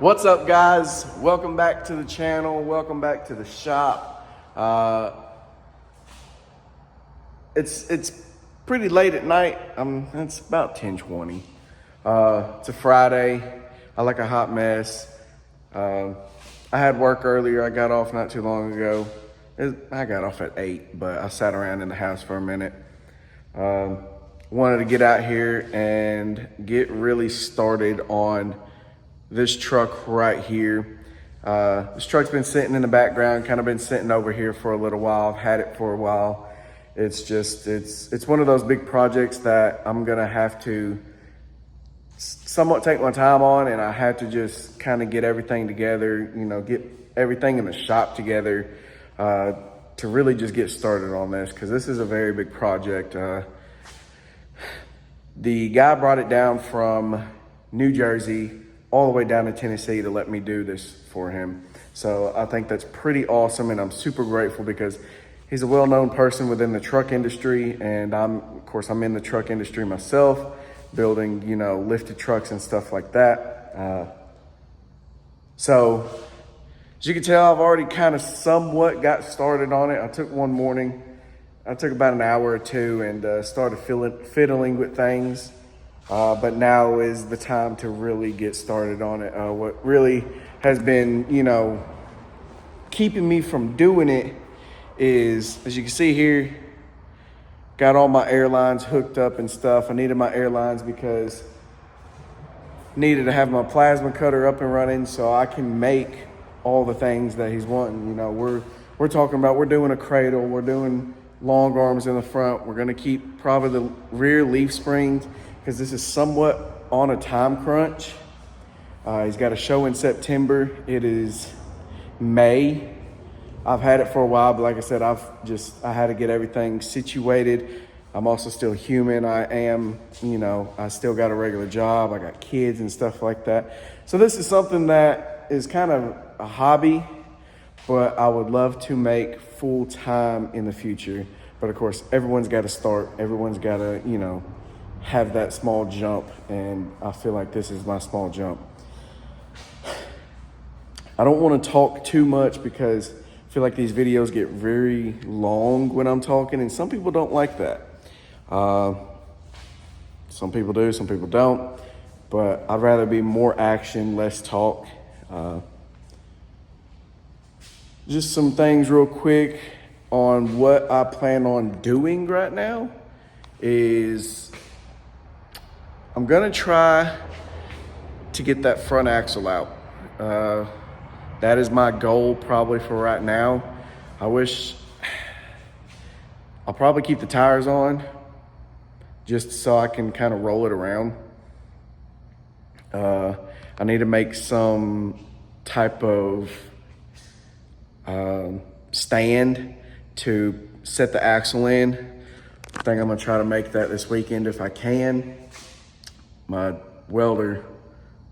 What's up, guys? Welcome back to the channel. Welcome back to the shop. It's pretty late at night. It's about 10:20. It's a Friday. I like a hot mess. I had work earlier. I got off not too long ago. I got off at 8, but I sat around in the house for a minute. Wanted to get out here and get really started on this truck right here. This truck's been sitting in the background, kind of been sitting over here for a little while. I've had it for a while. It's one of those big projects that I'm gonna have to somewhat take my time on, and I had to just kind of get everything together, get everything in the shop together to really just get started on this, because this is a very big project. The guy brought it down from New Jersey all the way down to Tennessee to let me do this for him. So I think that's pretty awesome, and I'm super grateful because he's a well-known person within the truck industry, and of course I'm in the truck industry myself, building, lifted trucks and stuff like that. So as you can tell, I've already kind of somewhat got started on it. I took about an hour or two and started fiddling with things. But now is the time to really get started on it. What really has been, keeping me from doing it is, as you can see here, got all my airlines hooked up and stuff. I needed my airlines because I needed to have my plasma cutter up and running so I can make all the things that he's wanting. We're talking about, we're doing a cradle, we're doing long arms in the front. We're gonna keep probably the rear leaf springs, because this is somewhat on a time crunch. He's got a show in September. It is May. I've had it for a while, but like I said, I had to get everything situated. I'm also still human. I am, I still got a regular job. I got kids and stuff like that. So this is something that is kind of a hobby, but I would love to make full time in the future. But of course, everyone's got to start. Everyone's got to, have that small jump, and I feel like this is my small jump. I don't want to talk too much because I feel like these videos get very long when I'm talking, and some people don't like that. Some people do, some people don't, but I'd rather be more action, less talk. Just some things real quick on what I plan on doing right now is I'm gonna try to get that front axle out. That is my goal probably for right now. I'll probably keep the tires on just so I can kind of roll it around. I need to make some type of stand to set the axle in. I think I'm gonna try to make that this weekend if I can. My welder,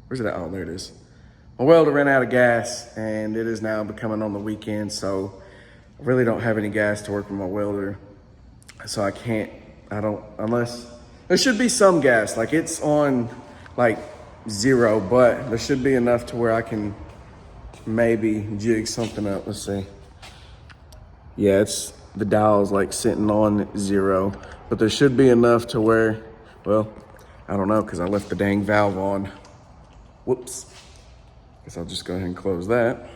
where's it at? Oh, there it is. My welder ran out of gas, and it is now becoming on the weekend, so I really don't have any gas to work with my welder. So unless, there should be some gas, like it's on like 0, but there should be enough to where I can maybe jig something up. Let's see. Yeah, the dial's like sitting on 0, but there should be enough to where, well, I don't know, because I left the dang valve on. Whoops. Guess I'll just go ahead and close that.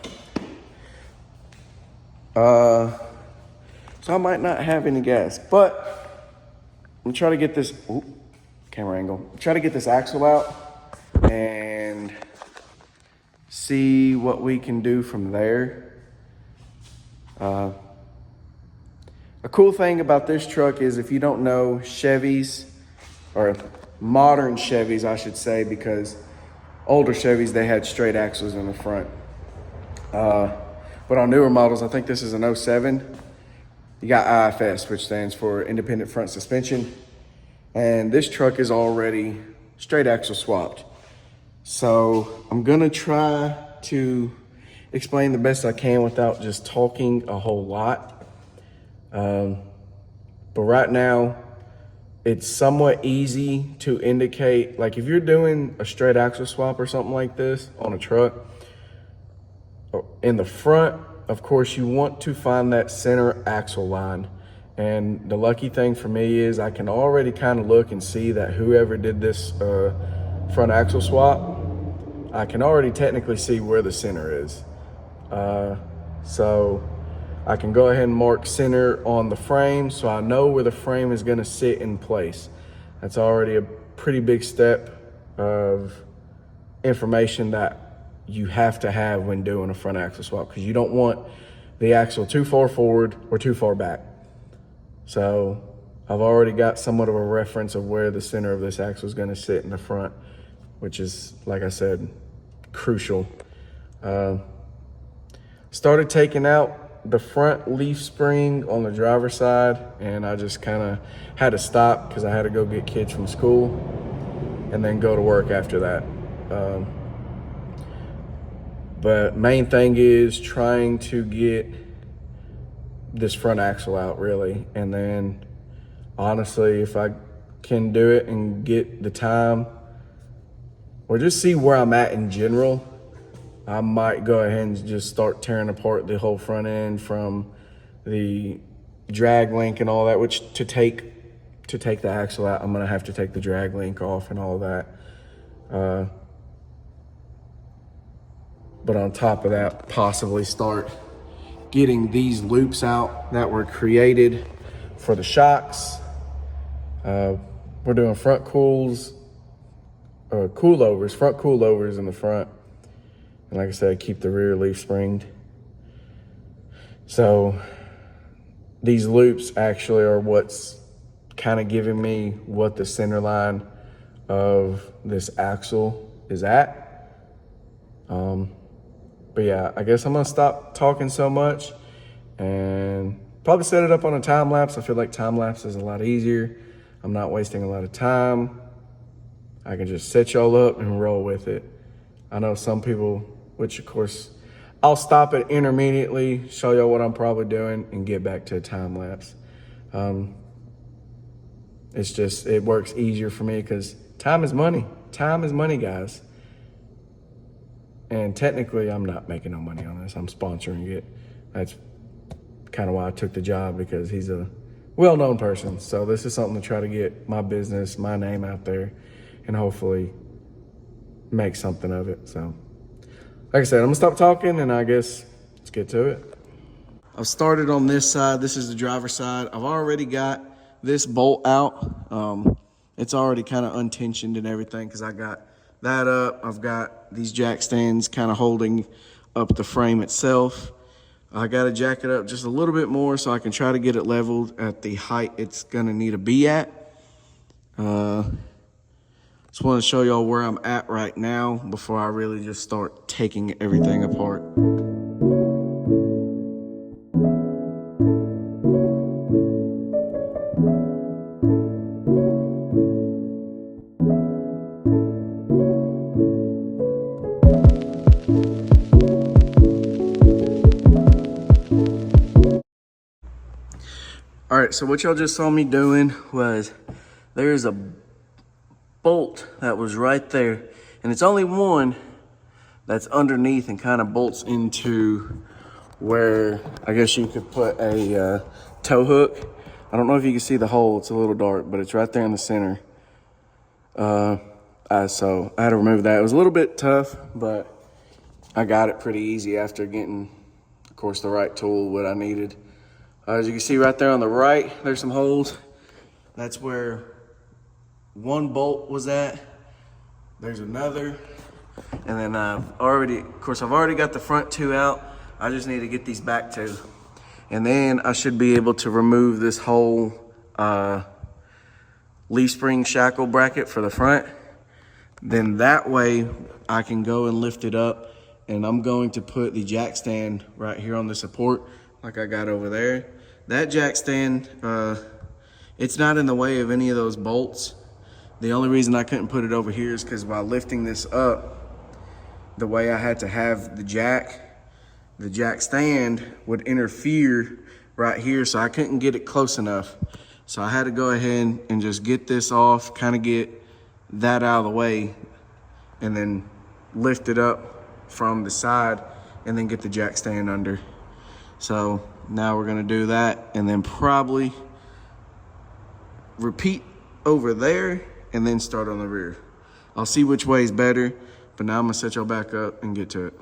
So I might not have any gas, but I'm gonna try to get this, camera angle. Try to get this axle out and see what we can do from there. A cool thing about this truck is, if you don't know Chevys, or modern Chevys, I should say, because older Chevys, they had straight axles in the front. But on newer models, I think this is an 07, you got IFS, which stands for independent front suspension. And this truck is already straight axle swapped. So I'm gonna try to explain the best I can without just talking a whole lot. But right now, it's somewhat easy to indicate, like if you're doing a straight axle swap or something like this on a truck, in the front, of course, you want to find that center axle line. And the lucky thing for me is I can already kind of look and see that whoever did this front axle swap, I can already technically see where the center is. So I can go ahead and mark center on the frame so I know where the frame is going to sit in place. That's already a pretty big step of information that you have to have when doing a front axle swap, because you don't want the axle too far forward or too far back. So I've already got somewhat of a reference of where the center of this axle is going to sit in the front, which is, like I said, crucial. Started taking out the front leaf spring on the driver's side, and I just kind of had to stop because I had to go get kids from school and then go to work after that. But main thing is trying to get this front axle out, really. And then honestly, if I can do it and get the time or just see where I'm at in general, I might go ahead and just start tearing apart the whole front end from the drag link and all that, which to take the axle out, I'm gonna have to take the drag link off and all that. But on top of that, possibly start getting these loops out that were created for the shocks. We're doing front coilovers in the front. And like I said, keep the rear leaf springed. So these loops actually are what's kind of giving me what the center line of this axle is at. But yeah, I guess I'm gonna stop talking so much and probably set it up on a time lapse. I feel like time lapse is a lot easier. I'm not wasting a lot of time. I can just set y'all up and roll with it. I know some people, which of course, I'll stop it intermediately, show y'all what I'm probably doing, and get back to a time lapse. It works easier for me because time is money. Time is money, guys. And technically, I'm not making no money on this. I'm sponsoring it. That's kind of why I took the job, because he's a well-known person. So this is something to try to get my business, my name out there, and hopefully make something of it. So like I said, I'm gonna stop talking and I guess let's get to it. I've started on this side. This is the driver's side. I've already got this bolt out. It's already kind of untensioned and everything because I got that up. I've got these jack stands kind of holding up the frame itself. I got to jack it up just a little bit more so I can try to get it leveled at the height it's gonna need to be at. Just want to show y'all where I'm at right now before I really just start taking everything apart. All right, so what y'all just saw me doing was there's a bolt that was right there, and it's only one that's underneath and kind of bolts into where I guess you could put a tow hook. I don't know if you can see the hole, it's a little dark, but it's right there in the center. So I had to remove that. It was a little bit tough, but I got it pretty easy after getting, of course, the right tool, what I needed. As you can see right there on the right, there's some holes. That's where one bolt was at. There's another. And then I've already got the front two out. I just need to get these back two. And then I should be able to remove this whole leaf spring shackle bracket for the front. Then that way I can go and lift it up, and I'm going to put the jack stand right here on the support like I got over there. That jack stand, it's not in the way of any of those bolts. The only reason I couldn't put it over here is because while lifting this up, the way I had to have the jack stand would interfere right here, so I couldn't get it close enough. So I had to go ahead and just get this off, kind of get that out of the way, and then lift it up from the side and then get the jack stand under. So now we're gonna do that and then probably repeat over there and then start on the rear. I'll see which way is better, but now I'm gonna set y'all back up and get to it.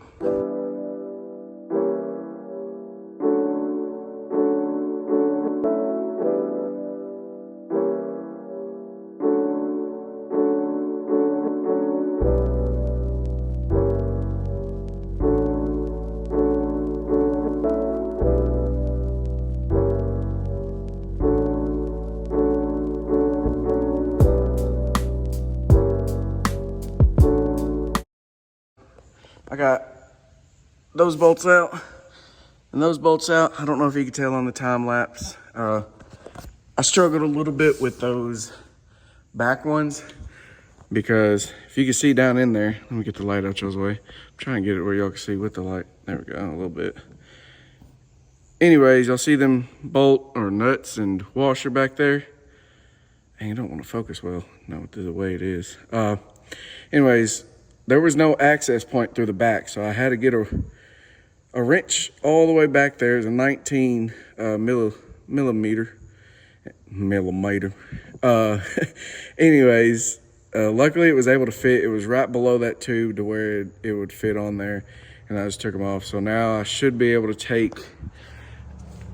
I got those bolts out and those bolts out. I don't know if you can tell on the time lapse. I struggled a little bit with those back ones because if you can see down in there, let me get the light out y'all's way. I'm trying to get it where y'all can see with the light. There we go, a little bit. Anyways, y'all see them bolt or nuts and washer back there? And you don't want to focus well, not the way it is. Anyways, there was no access point through the back, so I had to get a wrench all the way back there. It's a 19 millimeter. Anyways, luckily it was able to fit. It was right below that tube to where it would fit on there, and I just took them off. So now I should be able to take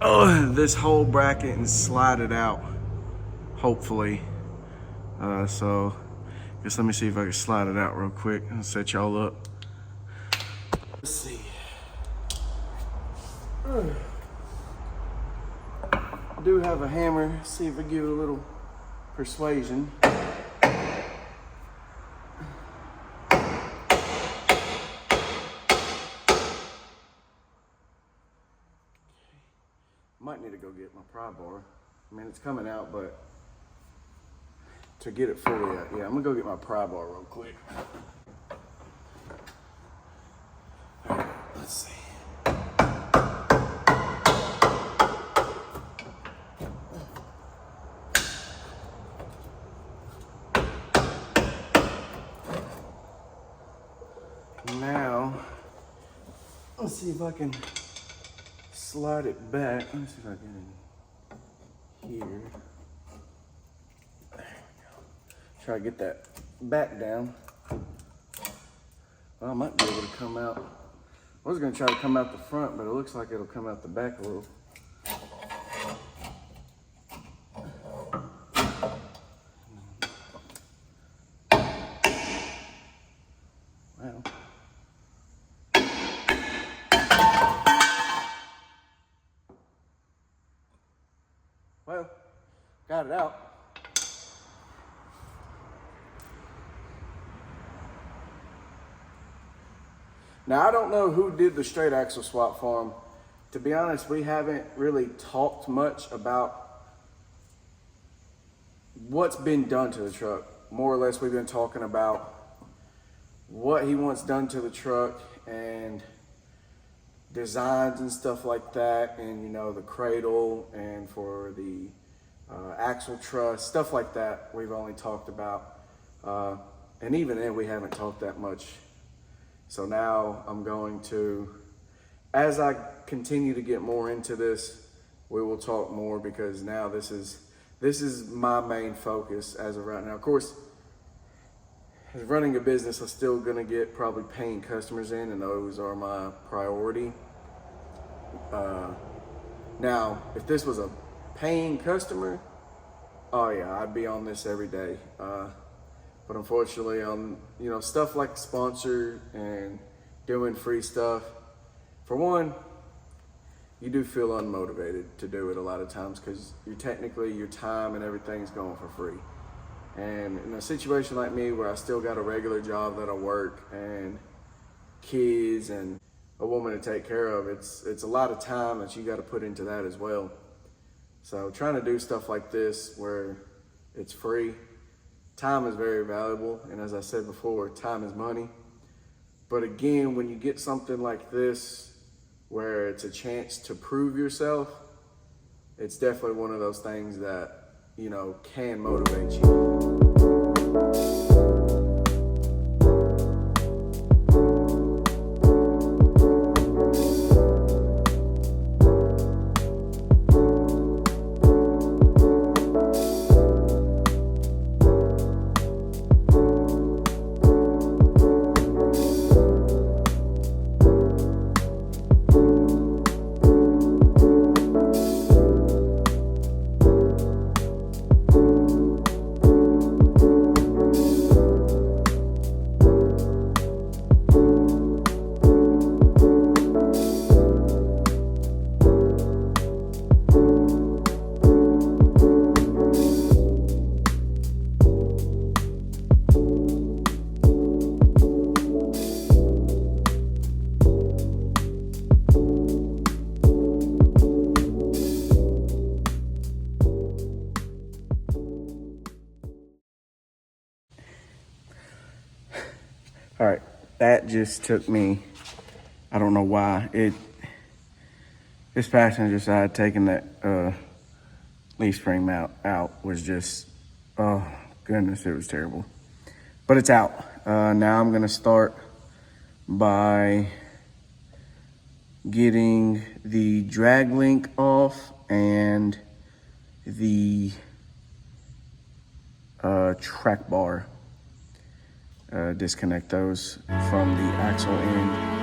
this whole bracket and slide it out, hopefully. So I guess let me see if I can slide it out real quick and set y'all up. Let's see. I do have a hammer. See if I give it a little persuasion. Might need to go get my pry bar. I mean, it's coming out, but to get it fully out, yeah, I'm gonna go get my pry bar real quick. All right, let's see. Now, let's see if I can slide it back. Let me see if I can here. There we go. Try to get that back down. Well, I might be able to come out. I was gonna try to come out the front, but it looks like it'll come out the back a little. Well, got it out. Now, I don't know who did the straight axle swap for him. To be honest, we haven't really talked much about what's been done to the truck. More or less, we've been talking about what he wants done to the truck and designs and stuff like that, and you know, the cradle and for the axle truss, stuff like that we've only talked about, and even then we haven't talked that much. So now I'm going to, as I continue to get more into this, we will talk more, because now this is my main focus as of right now. Of course, as running a business, I'm still gonna get probably paying customers in, and those are my priority. Now, if this was a paying customer, oh yeah, I'd be on this every day. But unfortunately, you know, stuff like sponsor and doing free stuff, for one, you do feel unmotivated to do it a lot of times, because technically your time and everything's going for free. And in a situation like me, where I still got a regular job that I work and kids and a woman to take care of, it's a lot of time that you got to put into that as well. So trying to do stuff like this where it's free, time is very valuable. And as I said before, time is money. But again, when you get something like this, where it's a chance to prove yourself, it's definitely one of those things that can motivate you. All right, that just took me, I don't know why. This passenger side taking that leaf spring out was just, oh goodness, it was terrible. But it's out. Now I'm gonna start by getting the drag link off and the track bar. Disconnect those from the axle end.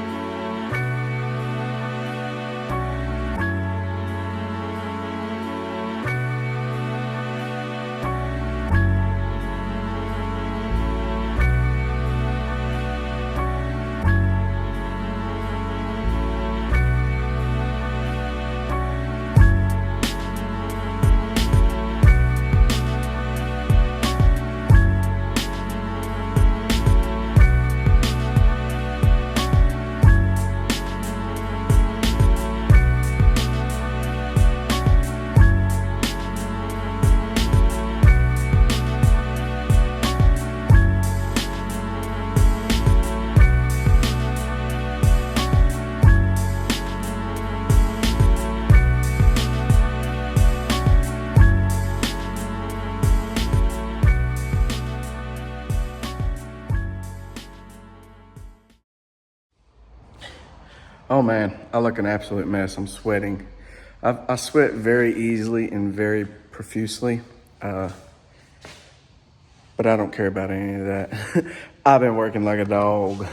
Oh man, I look an absolute mess. I'm sweating. I sweat very easily and very profusely, but I don't care about any of that. I've been working like a dog.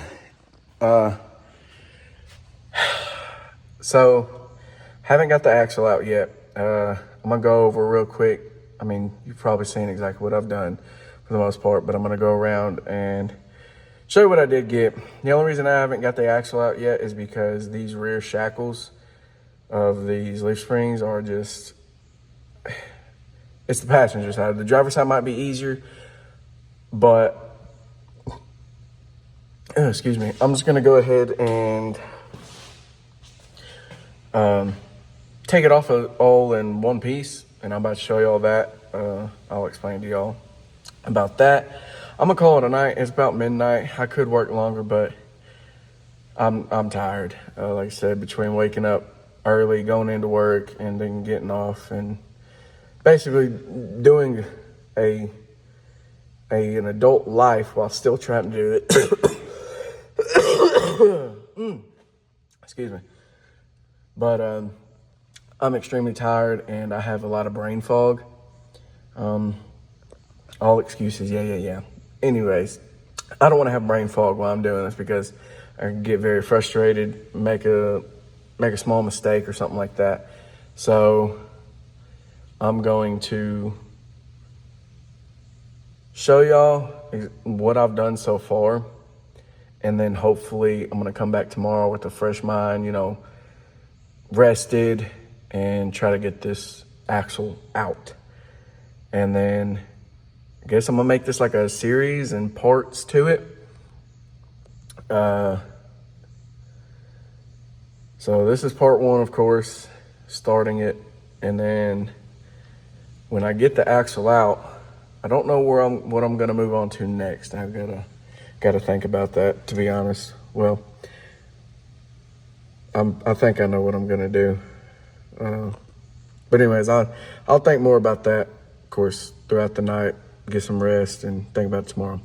So, haven't got the axle out yet. I'm gonna go over real quick. I mean, you've probably seen exactly what I've done for the most part, but I'm gonna go around and show you what I did get. The only reason I haven't got the axle out yet is because these rear shackles of these leaf springs are just, it's the passenger side. The driver's side might be easier, but, excuse me, I'm just gonna go ahead and take it off all in one piece, and I'm about to show you all that. I'll explain to y'all about that. I'm gonna call it a night. It's about midnight. I could work longer, but I'm tired. Like I said, between waking up early, going into work, and then getting off, and basically doing an adult life while still trying to do it. Excuse me. But I'm extremely tired, and I have a lot of brain fog. All excuses, yeah. Anyways, I don't want to have brain fog while I'm doing this because I can get very frustrated, make a small mistake or something like that. So I'm going to show y'all what I've done so far, and then hopefully I'm gonna come back tomorrow with a fresh mind, rested, and try to get this axle out. And then I guess I'm gonna make this like a series and parts to it. So this is part one, of course, starting it. And then when I get the axle out, I don't know what I'm gonna move on to next. I've gotta think about that, to be honest. Well, I think I know what I'm gonna do. But anyways, I'll think more about that course, throughout the night, get some rest and think about it tomorrow.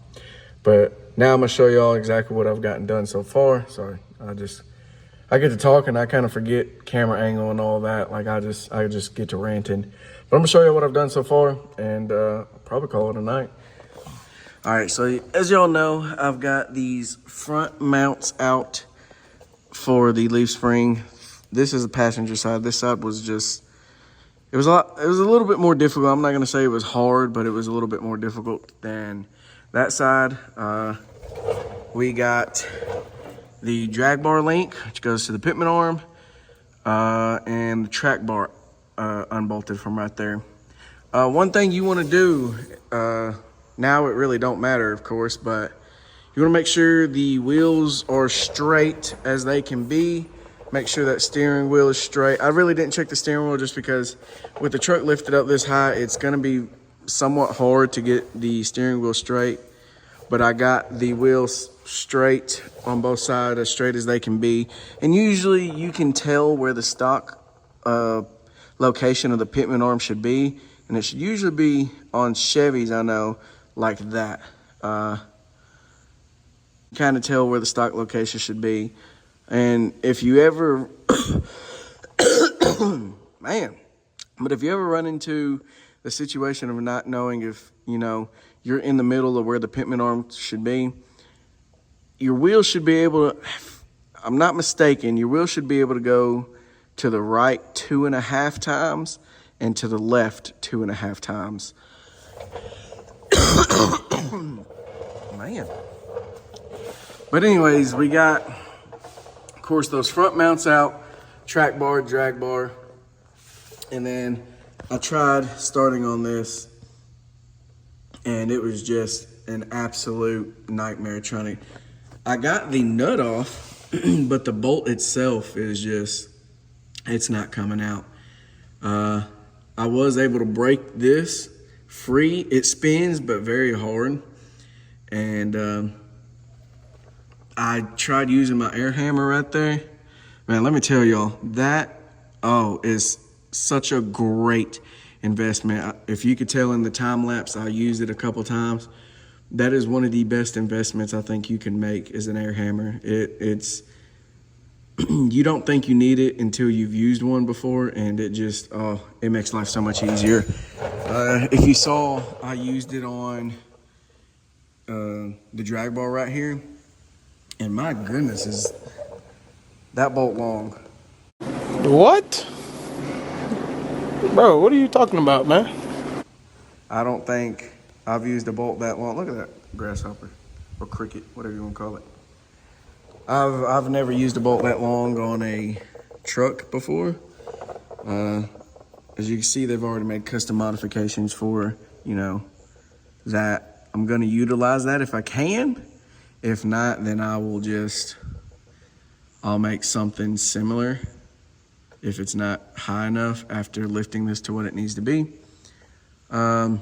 But now I'm gonna show y'all exactly what I've gotten done so far. Sorry, I get to talk and I kind of forget camera angle and all that. Like I just get to ranting. But I'm gonna show you what I've done so far, and I'll probably call it a night. All right, so as y'all know, I've got these front mounts out for the leaf spring. This is the passenger side. This side was just, it was a little bit more difficult. I'm not gonna say it was hard, but it was a little bit more difficult than that side. We got the drag bar link, which goes to the pitman arm, and the track bar unbolted from right there. One thing you wanna do, now it really don't matter, of course, but you wanna make sure the wheels are straight as they can be. Make sure that steering wheel is straight. I really didn't check the steering wheel just because with the truck lifted up this high, it's gonna be somewhat hard to get the steering wheel straight. But I got the wheels straight on both sides, as straight as they can be. And usually you can tell where the stock location of the pitman arm should be. And it should usually be on Chevys, I know, like that. Kind of tell where the stock location should be. And if you ever, but if you ever run into the situation of not knowing if, you know, you're in the middle of where the pitman arm should be, your wheel should be able to, I'm not mistaken, your wheel should be able to go to the right 2.5 times and to the left 2.5 times. Man. But anyways, we got, of course, those front mounts out, track bar, drag bar. And then I tried starting on this, and it was just an absolute nightmare trying to, I got the nut off, but the bolt itself is just, it's not coming out. I was able to break this free. It spins, but very hard. And I tried using my air hammer right there. Man, let me tell y'all, that, is such a great investment. If you could tell in the time lapse, I used it a couple times. That is one of the best investments I think you can make is an air hammer. It's you don't think you need it until you've used one before, and it just, it makes life so much easier. If you saw, I used it on the drag bar right here, and my goodness, is that bolt long. What? Bro, what are you talking about, man? I don't think I've used a bolt that long. Look at that grasshopper or cricket, whatever you want to call it. I've never used a bolt that long on a truck before. As you can see, they've already made custom modifications for, you know, that. I'm going to utilize that if I can. If not, then I'll make something similar if it's not high enough after lifting this to what it needs to be. Yeah,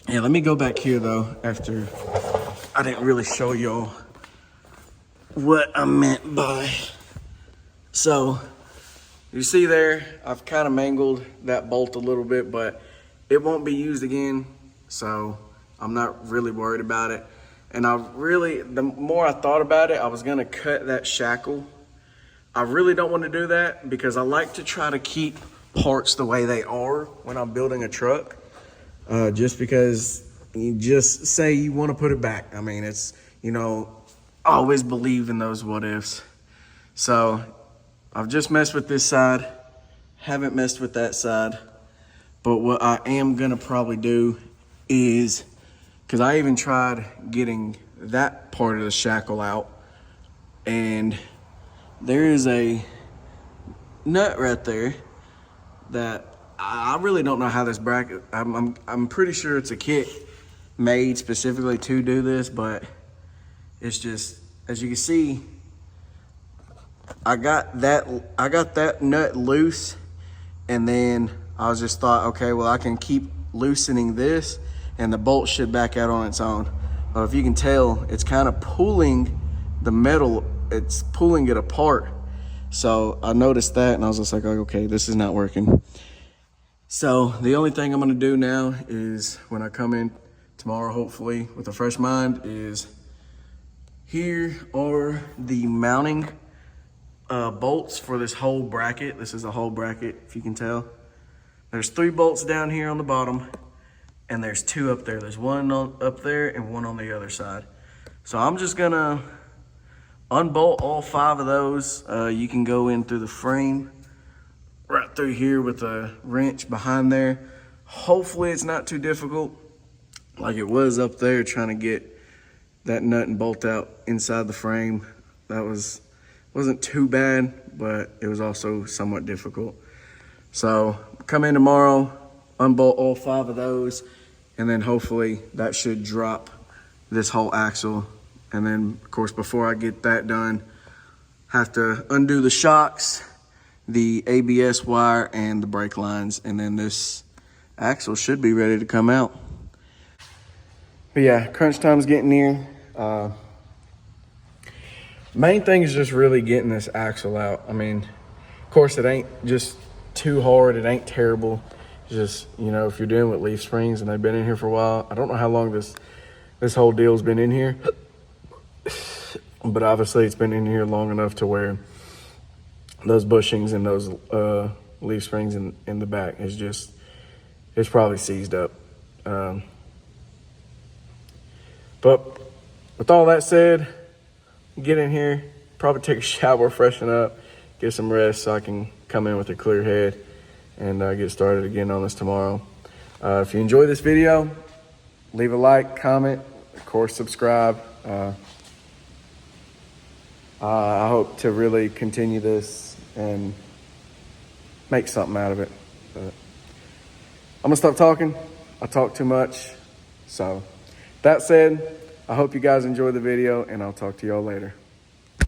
let me go back here though, after I didn't really show y'all what I meant by. So you see there, I've kind of mangled that bolt a little bit, but it won't be used again, so I'm not really worried about it. And the more I thought about it, I was gonna cut that shackle. I really don't want to do that because I like to try to keep parts the way they are when I'm building a truck. Just because you just say you want to put it back. I mean, it's, you know, I always believe in those what ifs. So I've just messed with this side, haven't messed with that side. But what I am gonna probably do is, because I even tried getting that part of the shackle out, and there is a nut right there that I really don't know how this bracket, I'm pretty sure it's a kit made specifically to do this, but it's just, as you can see, I got that nut loose, and then I was just thought, okay, well, I can keep loosening this and the bolt should back out on its own. But if you can tell, it's kind of pulling the metal, it's pulling it apart. So I noticed that and I was just like, okay, this is not working. So the only thing I'm gonna do now is when I come in tomorrow, hopefully with a fresh mind, is here are the mounting bolts for this whole bracket. This is a whole bracket, if you can tell. There's 3 bolts down here on the bottom, and there's 2 up there. There's one up there and one on the other side. So I'm just gonna unbolt all 5 of those. You can go in through the frame, right through here with a wrench behind there. Hopefully it's not too difficult like it was up there trying to get that nut and bolt out inside the frame. That wasn't too bad, but it was also somewhat difficult. So come in tomorrow, unbolt all 5 of those, and then hopefully that should drop this whole axle. And then of course, before I get that done, have to undo the shocks, the ABS wire, and the brake lines, and then this axle should be ready to come out. But yeah, crunch time's getting near. Main thing is just really getting this axle out. I mean, of course it ain't just too hard, it ain't terrible. It's just, you know, if you're dealing with leaf springs and they've been in here for a while, I don't know how long this whole deal's been in here, but obviously it's been in here long enough to where those bushings and those leaf springs in the back it's probably seized up. But with all that said, get in here, probably take a shower, freshen up, get some rest so I can come in with a clear head and get started again on this tomorrow. If you enjoyed this video, leave a like, comment, of course, subscribe. I hope to really continue this and make something out of it. But I'm gonna stop talking. I talk too much. So that said, I hope you guys enjoy the video, and I'll talk to y'all later.